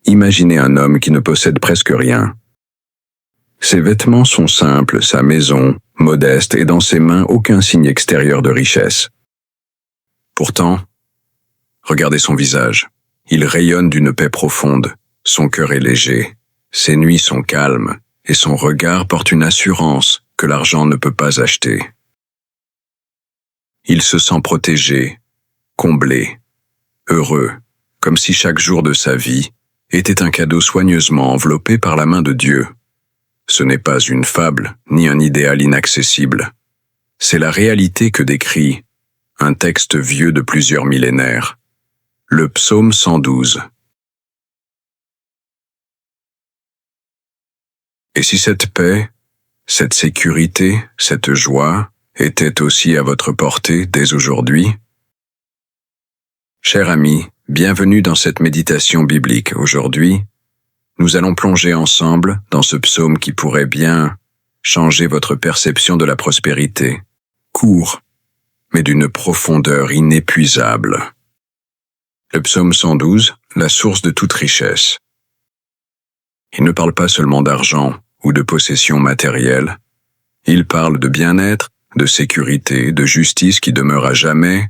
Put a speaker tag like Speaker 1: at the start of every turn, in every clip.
Speaker 1: Imaginez un homme qui ne possède presque rien. Ses vêtements sont simples, sa maison, modeste, et dans ses mains aucun signe extérieur de richesse. Pourtant, regardez son visage. Il rayonne d'une paix profonde, son cœur est léger, ses nuits sont calmes, et son regard porte une assurance que l'argent ne peut pas acheter. Il se sent protégé, comblé, heureux, comme si chaque jour de sa vie était un cadeau soigneusement enveloppé par la main de Dieu. Ce n'est pas une fable, ni un idéal inaccessible. C'est la réalité que décrit un texte vieux de plusieurs millénaires, le psaume 112. Et si cette paix, cette sécurité, cette joie était aussi à votre portée dès aujourd'hui? Cher ami, bienvenue dans cette méditation biblique. Aujourd'hui, nous allons plonger ensemble dans ce psaume qui pourrait bien changer votre perception de la prospérité. Court, mais d'une profondeur inépuisable. Le psaume 112, la source de toute richesse. Il ne parle pas seulement d'argent ou de possessions matérielles. Il parle de bien-être, de sécurité, de justice qui demeure à jamais,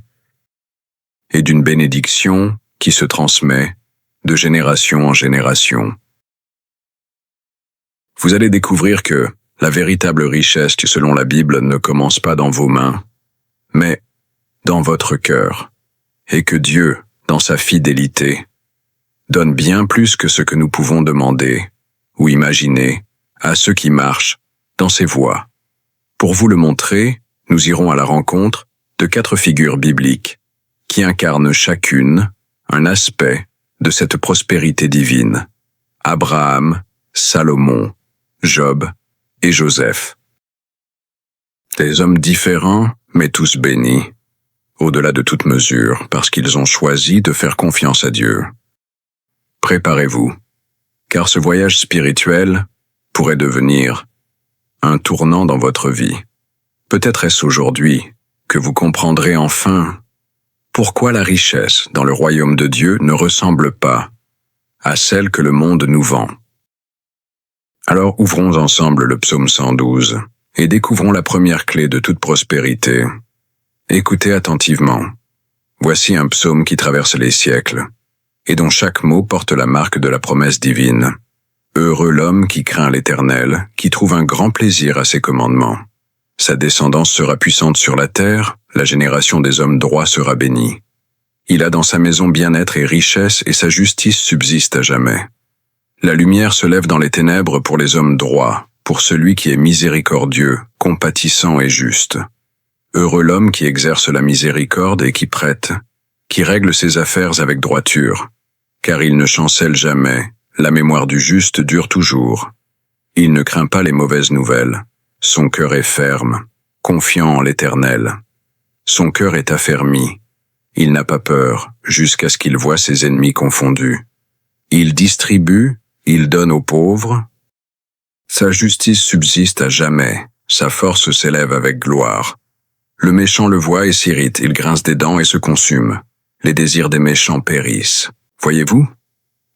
Speaker 1: et d'une bénédiction qui se transmet de génération en génération. Vous allez découvrir que la véritable richesse, selon la Bible, ne commence pas dans vos mains, mais dans votre cœur, et que Dieu, dans sa fidélité, donne bien plus que ce que nous pouvons demander ou imaginer à ceux qui marchent dans ses voies. Pour vous le montrer, nous irons à la rencontre de 4 figures bibliques qui incarnent chacune un aspect de cette prospérité divine. Abraham, Salomon, Job et Joseph. Des hommes différents, mais tous bénis, au-delà de toute mesure, parce qu'ils ont choisi de faire confiance à Dieu. Préparez-vous, car ce voyage spirituel pourrait devenir un tournant dans votre vie. Peut-être est-ce aujourd'hui que vous comprendrez enfin pourquoi la richesse dans le royaume de Dieu ne ressemble pas à celle que le monde nous vend. Alors ouvrons ensemble le psaume 112 et découvrons la première clé de toute prospérité. Écoutez attentivement. Voici un psaume qui traverse les siècles et dont chaque mot porte la marque de la promesse divine. Heureux l'homme qui craint l'Éternel, qui trouve un grand plaisir à ses commandements. Sa descendance sera puissante sur la terre, la génération des hommes droits sera bénie. Il a dans sa maison bien-être et richesse, et sa justice subsiste à jamais. La lumière se lève dans les ténèbres pour les hommes droits, pour celui qui est miséricordieux, compatissant et juste. Heureux l'homme qui exerce la miséricorde et qui prête, qui règle ses affaires avec droiture, car il ne chancelle jamais, la mémoire du juste dure toujours. Il ne craint pas les mauvaises nouvelles. Son cœur est ferme, confiant en l'Éternel. Son cœur est affermi. Il n'a pas peur, jusqu'à ce qu'il voie ses ennemis confondus. Il distribue, il donne aux pauvres. Sa justice subsiste à jamais, sa force s'élève avec gloire. Le méchant le voit et s'irrite, il grince des dents et se consume. Les désirs des méchants périssent. Voyez-vous?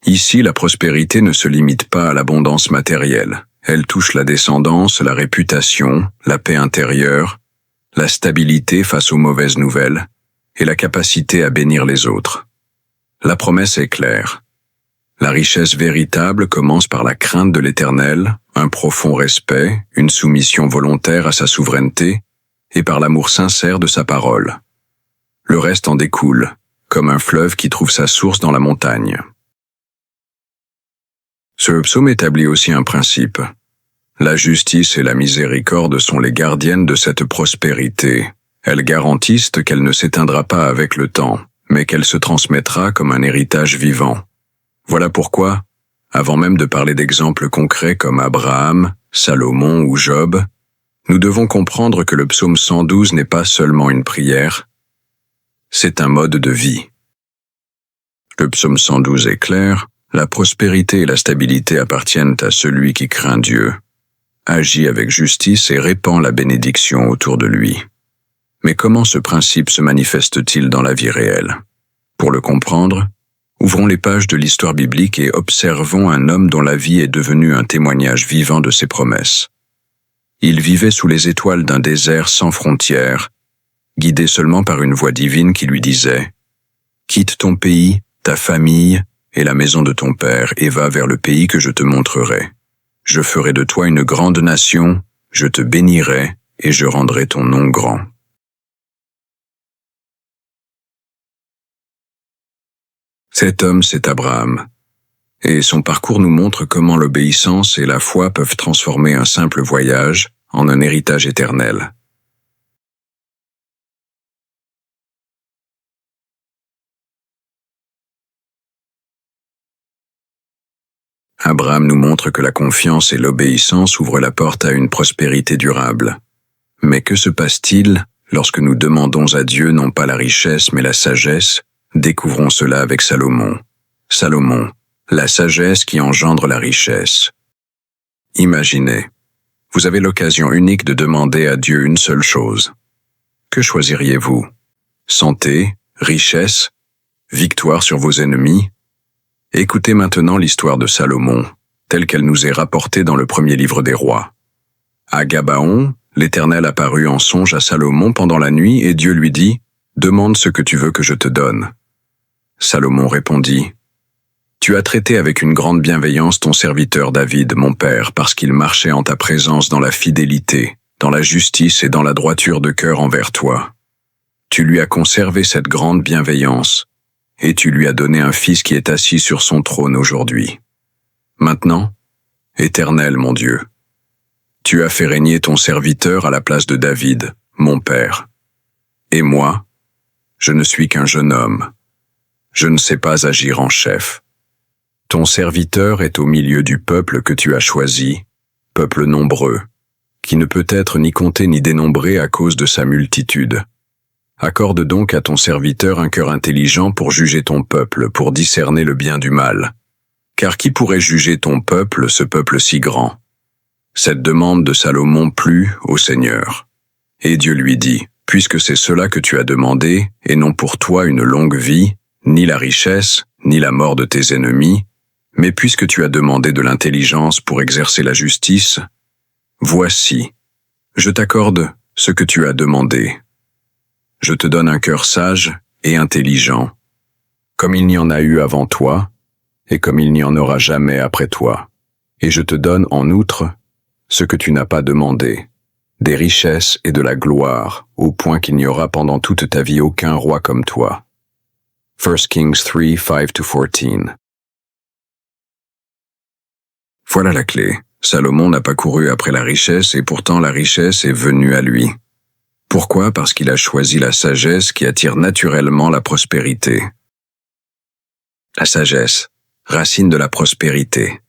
Speaker 1: Ici, la prospérité ne se limite pas à l'abondance matérielle. Elle touche la descendance, la réputation, la paix intérieure, la stabilité face aux mauvaises nouvelles et la capacité à bénir les autres. La promesse est claire. La richesse véritable commence par la crainte de l'Éternel, un profond respect, une soumission volontaire à sa souveraineté et par l'amour sincère de sa parole. Le reste en découle, comme un fleuve qui trouve sa source dans la montagne. Ce psaume établit aussi un principe. La justice et la miséricorde sont les gardiennes de cette prospérité. Elles garantissent qu'elle ne s'éteindra pas avec le temps, mais qu'elle se transmettra comme un héritage vivant. Voilà pourquoi, avant même de parler d'exemples concrets comme Abraham, Salomon ou Job, nous devons comprendre que le psaume 112 n'est pas seulement une prière, c'est un mode de vie. Le psaume 112 est clair, la prospérité et la stabilité appartiennent à celui qui craint Dieu, agit avec justice et répand la bénédiction autour de lui. Mais comment ce principe se manifeste-t-il dans la vie réelle? Pour le comprendre, Ouvrons les pages de l'histoire biblique et observons un homme dont la vie est devenue un témoignage vivant de ses promesses. Il vivait sous les étoiles d'un désert sans frontières, guidé seulement par une voix divine qui lui disait « Quitte ton pays, ta famille et la maison de ton père et va vers le pays que je te montrerai. Je ferai de toi une grande nation, je te bénirai et je rendrai ton nom grand. » Cet homme, c'est Abraham, et son parcours nous montre comment l'obéissance et la foi peuvent transformer un simple voyage en un héritage éternel. Abraham nous montre que la confiance et l'obéissance ouvrent la porte à une prospérité durable. Mais que se passe-t-il lorsque nous demandons à Dieu non pas la richesse mais la sagesse? Découvrons cela avec Salomon. Salomon, la sagesse qui engendre la richesse. Imaginez, vous avez l'occasion unique de demander à Dieu une seule chose. Que choisiriez-vous? Santé, richesse, victoire sur vos ennemis? Écoutez maintenant l'histoire de Salomon, telle qu'elle nous est rapportée dans le premier livre des rois. À Gabaon, l'Éternel apparut en songe à Salomon pendant la nuit et Dieu lui dit « Demande ce que tu veux que je te donne. » Salomon répondit « Tu as traité avec une grande bienveillance ton serviteur David, mon père, parce qu'il marchait en ta présence dans la fidélité, dans la justice et dans la droiture de cœur envers toi. Tu lui as conservé cette grande bienveillance, et tu lui as donné un fils qui est assis sur son trône aujourd'hui. Maintenant, Éternel mon Dieu, tu as fait régner ton serviteur à la place de David, mon père. Et moi, je ne suis qu'un jeune homme. Je ne sais pas agir en chef. Ton serviteur est au milieu du peuple que tu as choisi, peuple nombreux, qui ne peut être ni compté ni dénombré à cause de sa multitude. Accorde donc à ton serviteur un cœur intelligent pour juger ton peuple, pour discerner le bien du mal. Car qui pourrait juger ton peuple, ce peuple si grand? » Cette demande de Salomon plut au Seigneur. Et Dieu lui dit, « Puisque c'est cela que tu as demandé, et non pour toi une longue vie, ni la richesse, ni la mort de tes ennemis, mais puisque tu as demandé de l'intelligence pour exercer la justice, voici, je t'accorde ce que tu as demandé. Je te donne un cœur sage et intelligent, comme il n'y en a eu avant toi, et comme il n'y en aura jamais après toi. Et je te donne en outre ce que tu n'as pas demandé, des richesses et de la gloire, au point qu'il n'y aura pendant toute ta vie aucun roi comme toi. 1 Kings 3, 5-14. Voilà la clé. Salomon n'a pas couru après la richesse et pourtant la richesse est venue à lui. Pourquoi? Parce qu'il a choisi la sagesse qui attire naturellement la prospérité. La sagesse, racine de la prospérité.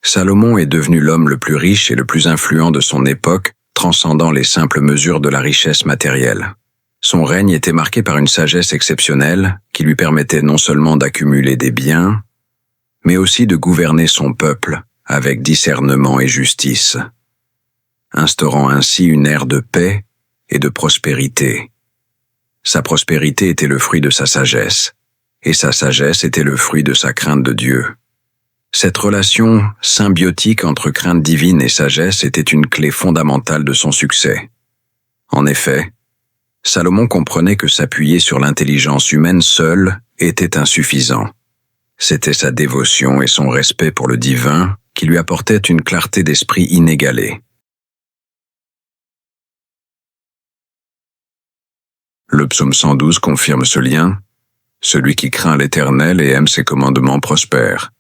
Speaker 1: Salomon est devenu l'homme le plus riche et le plus influent de son époque, transcendant les simples mesures de la richesse matérielle. Son règne était marqué par une sagesse exceptionnelle qui lui permettait non seulement d'accumuler des biens, mais aussi de gouverner son peuple avec discernement et justice, instaurant ainsi une ère de paix et de prospérité. Sa prospérité était le fruit de sa sagesse, et sa sagesse était le fruit de sa crainte de Dieu. Cette relation symbiotique entre crainte divine et sagesse était une clé fondamentale de son succès. En effet, Salomon comprenait que s'appuyer sur l'intelligence humaine seule était insuffisant. C'était sa dévotion et son respect pour le divin qui lui apportaient une clarté d'esprit inégalée. Le psaume 112 confirme ce lien. Celui qui craint l'Éternel et aime ses commandements prospère.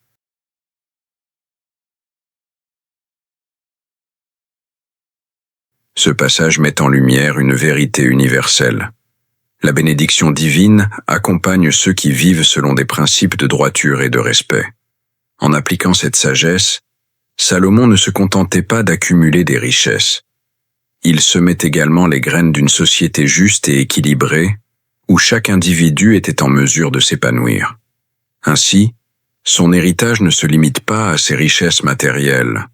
Speaker 1: Ce passage met en lumière une vérité universelle. La bénédiction divine accompagne ceux qui vivent selon des principes de droiture et de respect. En appliquant cette sagesse, Salomon ne se contentait pas d'accumuler des richesses. Il semait également les graines d'une société juste et équilibrée, où chaque individu était en mesure de s'épanouir. Ainsi, son héritage ne se limite pas à ses richesses matérielles,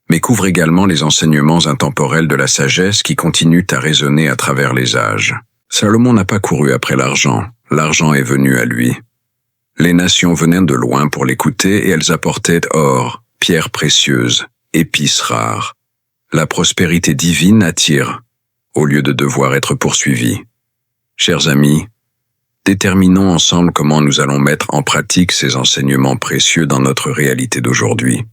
Speaker 1: mais couvre également les enseignements intemporels de la sagesse qui continuent à résonner à travers les âges. Salomon n'a pas couru après l'argent est venu à lui. Les nations venaient de loin pour l'écouter et elles apportaient or, pierres précieuses, épices rares. La prospérité divine attire, au lieu de devoir être poursuivie. Chers amis, déterminons ensemble comment nous allons mettre en pratique ces enseignements précieux dans notre réalité d'aujourd'hui.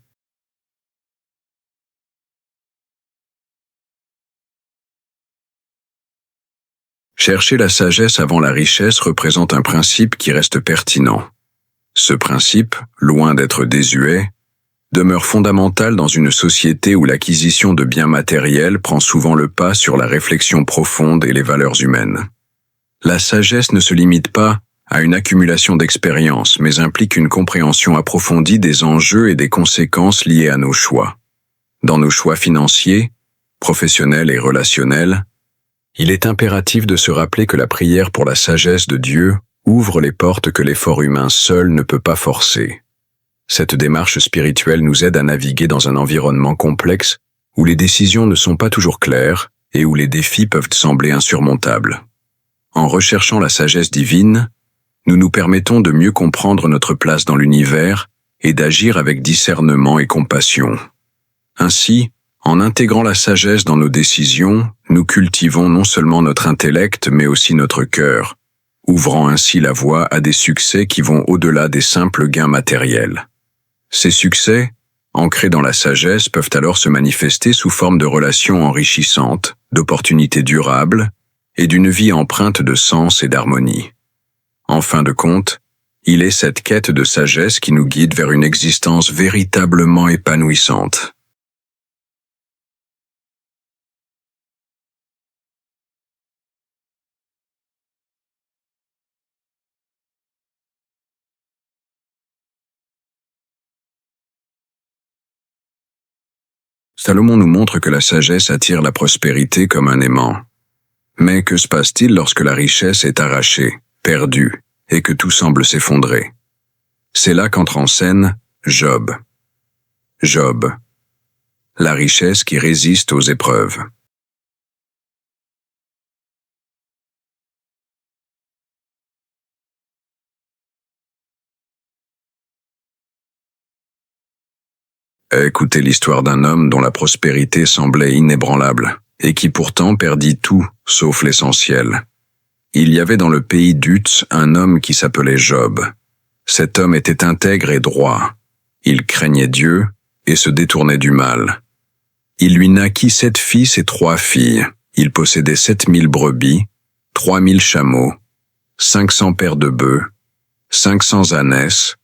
Speaker 1: Chercher la sagesse avant la richesse représente un principe qui reste pertinent. Ce principe, loin d'être désuet, demeure fondamental dans une société où l'acquisition de biens matériels prend souvent le pas sur la réflexion profonde et les valeurs humaines. La sagesse ne se limite pas à une accumulation d'expériences, mais implique une compréhension approfondie des enjeux et des conséquences liées à nos choix. Dans nos choix financiers, professionnels et relationnels, il est impératif de se rappeler que la prière pour la sagesse de Dieu ouvre les portes que l'effort humain seul ne peut pas forcer. Cette démarche spirituelle nous aide à naviguer dans un environnement complexe où les décisions ne sont pas toujours claires et où les défis peuvent sembler insurmontables. En recherchant la sagesse divine, nous nous permettons de mieux comprendre notre place dans l'univers et d'agir avec discernement et compassion. Ainsi, en intégrant la sagesse dans nos décisions, nous cultivons non seulement notre intellect mais aussi notre cœur, ouvrant ainsi la voie à des succès qui vont au-delà des simples gains matériels. Ces succès, ancrés dans la sagesse, peuvent alors se manifester sous forme de relations enrichissantes, d'opportunités durables et d'une vie empreinte de sens et d'harmonie. En fin de compte, il est cette quête de sagesse qui nous guide vers une existence véritablement épanouissante. Salomon nous montre que la sagesse attire la prospérité comme un aimant. Mais que se passe-t-il lorsque la richesse est arrachée, perdue, et que tout semble s'effondrer? C'est là qu'entre en scène Job. Job, la richesse qui résiste aux épreuves. Écoutez l'histoire d'un homme dont la prospérité semblait inébranlable, et qui pourtant perdit tout, sauf l'essentiel. Il y avait dans le pays d'Utz un homme qui s'appelait Job. Cet homme était intègre et droit. Il craignait Dieu et se détournait du mal. Il lui naquit 7 fils et 3 filles. Il possédait 7000 brebis, 3000 chameaux, 500 paires de bœufs, 500 ânesses,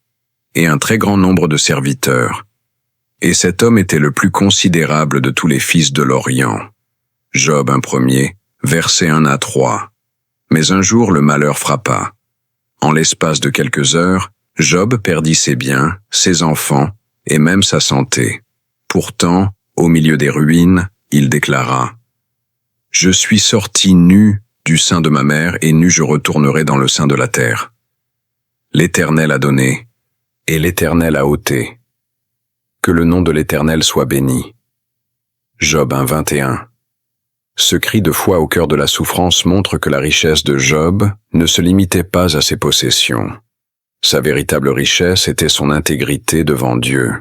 Speaker 1: et un très grand nombre de serviteurs. Et cet homme était le plus considérable de tous les fils de l'Orient. Job un premier, versets 1 à 3. Mais un jour le malheur frappa. En l'espace de quelques heures, Job perdit ses biens, ses enfants, et même sa santé. Pourtant, au milieu des ruines, il déclara « Je suis sorti nu du sein de ma mère, et nu je retournerai dans le sein de la terre. L'Éternel a donné, et l'Éternel a ôté. Que le nom de l'Éternel soit béni. » Job 1:21. Ce cri de foi au cœur de la souffrance montre que la richesse de Job ne se limitait pas à ses possessions. Sa véritable richesse était son intégrité devant Dieu.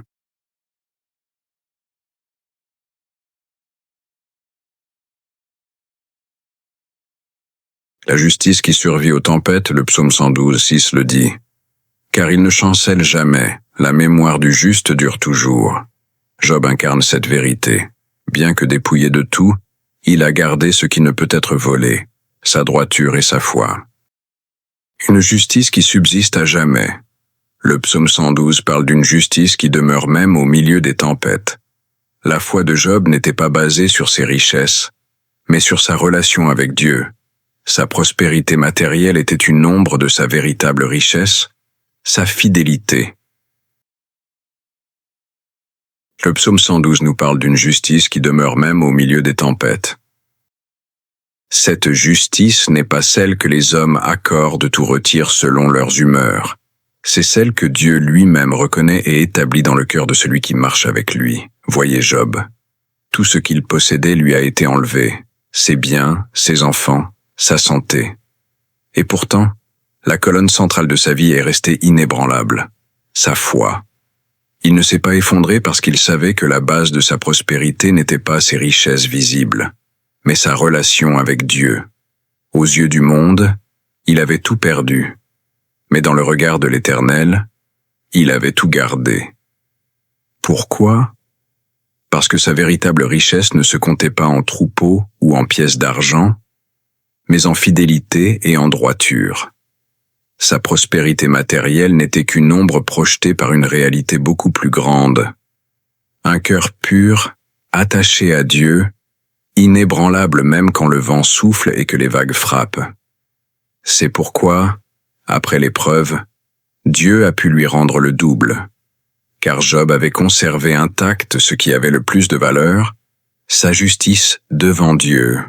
Speaker 1: La justice qui survit aux tempêtes, le psaume 112:6 le dit. Car il ne chancelle jamais, la mémoire du juste dure toujours. Job incarne cette vérité. Bien que dépouillé de tout, il a gardé ce qui ne peut être volé, sa droiture et sa foi. Une justice qui subsiste à jamais. Le psaume 112 parle d'une justice qui demeure même au milieu des tempêtes. La foi de Job n'était pas basée sur ses richesses, mais sur sa relation avec Dieu. Sa prospérité matérielle était une ombre de sa véritable richesse, sa fidélité. Le psaume 112 nous parle d'une justice qui demeure même au milieu des tempêtes. Cette justice n'est pas celle que les hommes accordent ou retirent selon leurs humeurs. C'est celle que Dieu lui-même reconnaît et établit dans le cœur de celui qui marche avec lui. Voyez Job. Tout ce qu'il possédait lui a été enlevé, ses biens, ses enfants, sa santé. Et pourtant, La colonne centrale de sa vie est restée inébranlable, sa foi. Il ne s'est pas effondré parce qu'il savait que la base de sa prospérité n'était pas ses richesses visibles, mais sa relation avec Dieu. Aux yeux du monde, il avait tout perdu, mais dans le regard de l'Éternel, il avait tout gardé. Pourquoi ? Parce que sa véritable richesse ne se comptait pas en troupeaux ou en pièces d'argent, mais en fidélité et en droiture. Sa prospérité matérielle n'était qu'une ombre projetée par une réalité beaucoup plus grande. Un cœur pur, attaché à Dieu, inébranlable même quand le vent souffle et que les vagues frappent. C'est pourquoi, après l'épreuve, Dieu a pu lui rendre le double. Car Job avait conservé intact ce qui avait le plus de valeur, sa justice devant Dieu.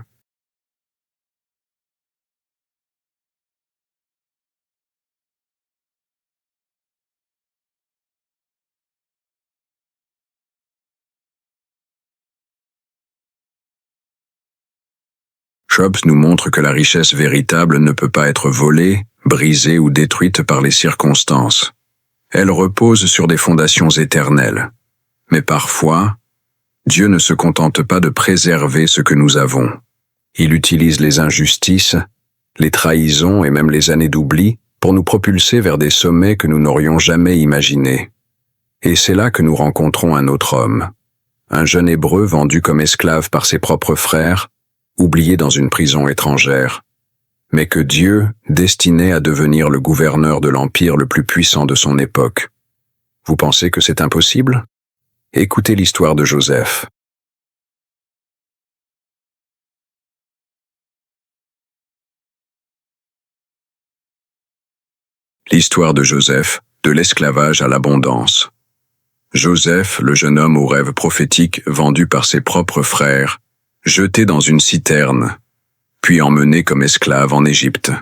Speaker 1: Job nous montre que la richesse véritable ne peut pas être volée, brisée ou détruite par les circonstances. Elle repose sur des fondations éternelles. Mais parfois, Dieu ne se contente pas de préserver ce que nous avons. Il utilise les injustices, les trahisons et même les années d'oubli pour nous propulser vers des sommets que nous n'aurions jamais imaginés. Et c'est là que nous rencontrons un autre homme, un jeune Hébreu vendu comme esclave par ses propres frères, oublié dans une prison étrangère, mais que Dieu destinait à devenir le gouverneur de l'empire le plus puissant de son époque. Vous pensez que c'est impossible ? Écoutez l'histoire de Joseph. L'histoire de Joseph, de l'esclavage à l'abondance. Joseph, le jeune homme au rêve prophétique vendu par ses propres frères, jeté dans une citerne, puis emmené comme esclave en Égypte.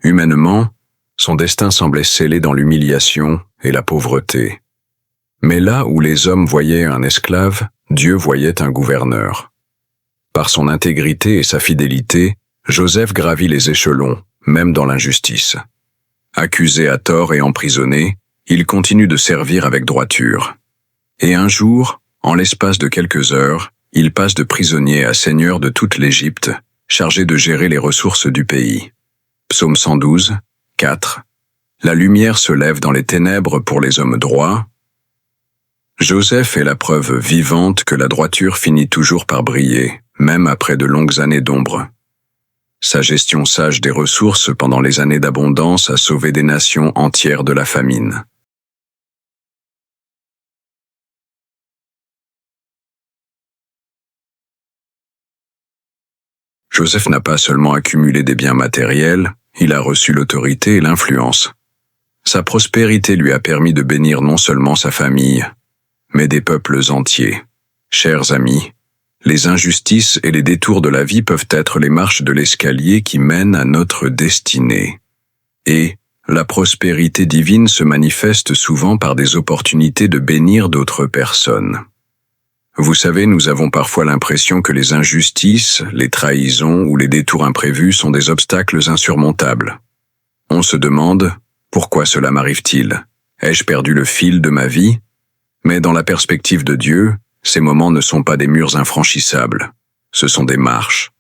Speaker 1: Humainement, son destin semblait scellé dans l'humiliation et la pauvreté. Mais là où les hommes voyaient un esclave, Dieu voyait un gouverneur. Par son intégrité et sa fidélité, Joseph gravit les échelons, même dans l'injustice. Accusé à tort et emprisonné, il continue de servir avec droiture. Et un jour, en l'espace de quelques heures, il passe de prisonnier à seigneur de toute l'Égypte, chargé de gérer les ressources du pays. Psaume 112, 4. La lumière se lève dans les ténèbres pour les hommes droits. Joseph est la preuve vivante que la droiture finit toujours par briller, même après de longues années d'ombre. Sa gestion sage des ressources pendant les années d'abondance a sauvé des nations entières de la famine. Joseph n'a pas seulement accumulé des biens matériels, il a reçu l'autorité et l'influence. Sa prospérité lui a permis de bénir non seulement sa famille, mais des peuples entiers. Chers amis, les injustices et les détours de la vie peuvent être les marches de l'escalier qui mènent à notre destinée. Et la prospérité divine se manifeste souvent par des opportunités de bénir d'autres personnes. Vous savez, nous avons parfois l'impression que les injustices, les trahisons ou les détours imprévus sont des obstacles insurmontables. On se demande, pourquoi cela m'arrive-t-il ? Ai-je perdu le fil de ma vie ? Mais dans la perspective de Dieu, ces moments ne sont pas des murs infranchissables, ce sont des marches.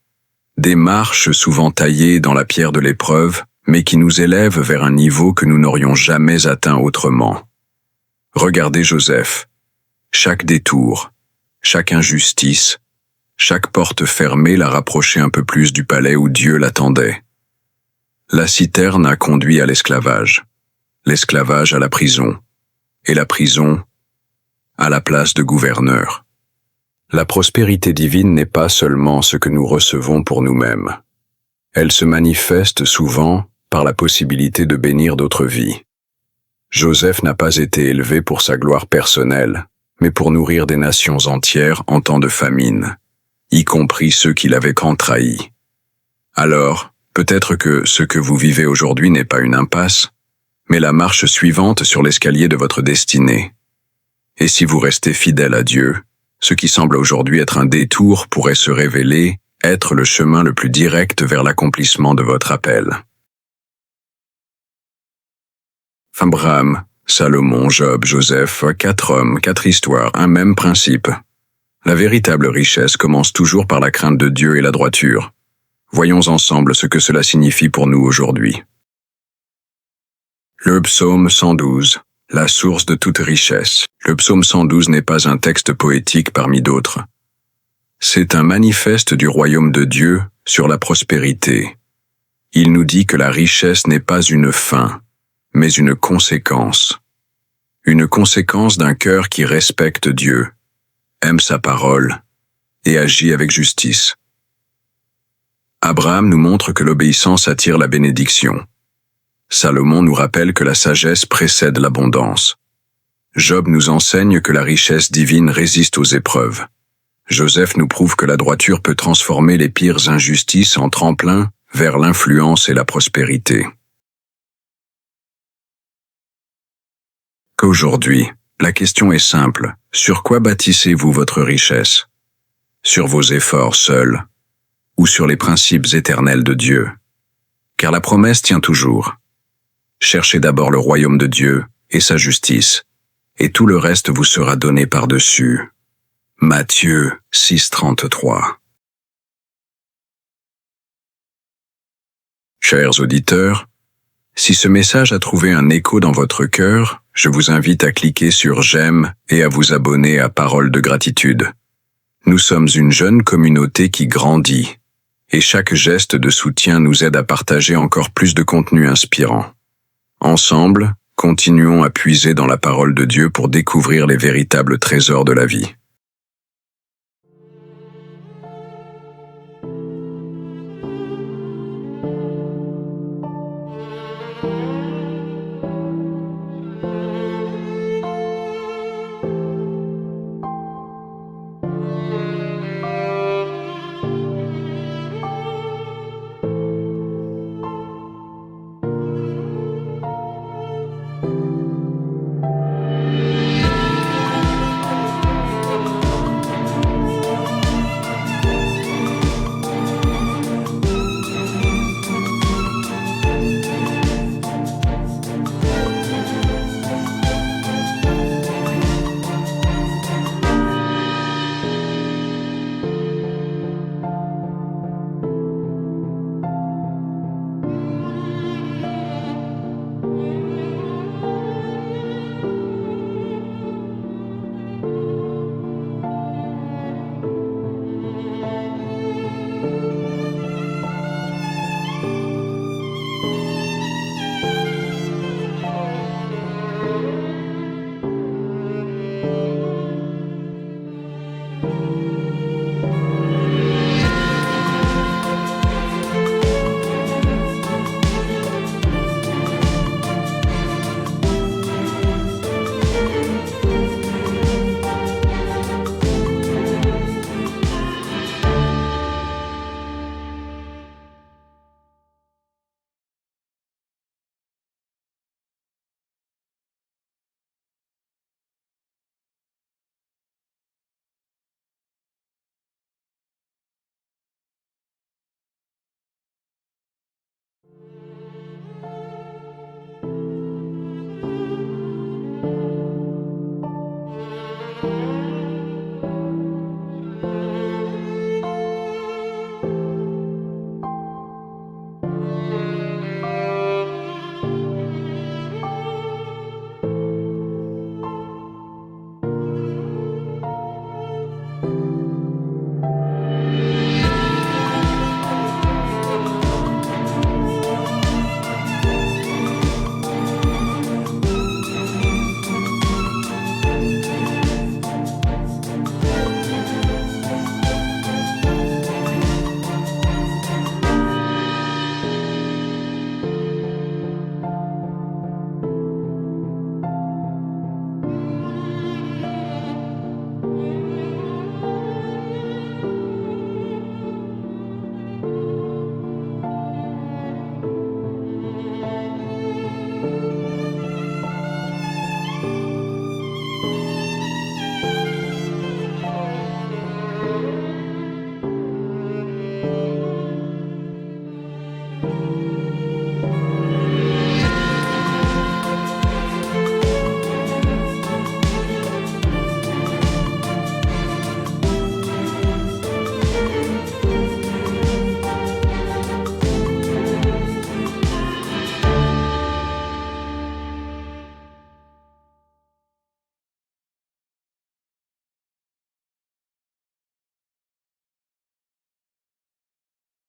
Speaker 1: Des marches souvent taillées dans la pierre de l'épreuve, mais qui nous élèvent vers un niveau que nous n'aurions jamais atteint autrement. Regardez Joseph. Chaque détour, chaque injustice, chaque porte fermée l'a rapproché un peu plus du palais où Dieu l'attendait. La citerne a conduit à l'esclavage à la prison, et la prison à la place de gouverneur. La prospérité divine n'est pas seulement ce que nous recevons pour nous-mêmes. Elle se manifeste souvent par la possibilité de bénir d'autres vies. Joseph n'a pas été élevé pour sa gloire personnelle, mais pour nourrir des nations entières en temps de famine, y compris ceux qui l'avaient tant trahi. Alors, peut-être que ce que vous vivez aujourd'hui n'est pas une impasse, mais la marche suivante sur l'escalier de votre destinée. Et si vous restez fidèle à Dieu, ce qui semble aujourd'hui être un détour pourrait se révéler être le chemin le plus direct vers l'accomplissement de votre appel. Abraham, Salomon, Job, Joseph, 4 hommes, 4 histoires, un même principe. La véritable richesse commence toujours par la crainte de Dieu et la droiture. Voyons ensemble ce que cela signifie pour nous aujourd'hui. Le psaume 112, la source de toute richesse. Le psaume 112 n'est pas un texte poétique parmi d'autres. C'est un manifeste du royaume de Dieu sur la prospérité. Il nous dit que la richesse n'est pas une fin, mais une conséquence. Une conséquence d'un cœur qui respecte Dieu, aime sa parole et agit avec justice. Abraham nous montre que l'obéissance attire la bénédiction. Salomon nous rappelle que la sagesse précède l'abondance. Job nous enseigne que la richesse divine résiste aux épreuves. Joseph nous prouve que la droiture peut transformer les pires injustices en tremplin vers l'influence et la prospérité. Qu'aujourd'hui, la question est simple. Sur quoi bâtissez-vous votre richesse? Sur vos efforts seuls ou sur les principes éternels de Dieu? Car la promesse tient toujours. Cherchez d'abord le royaume de Dieu et sa justice, et tout le reste vous sera donné par-dessus. Matthieu 6,33. Chers auditeurs, si ce message a trouvé un écho dans votre cœur, je vous invite à cliquer sur « J'aime » et à vous abonner à Parole de gratitude. Nous sommes une jeune communauté qui grandit, et chaque geste de soutien nous aide à partager encore plus de contenu inspirant. Ensemble, continuons à puiser dans la parole de Dieu pour découvrir les véritables trésors de la vie.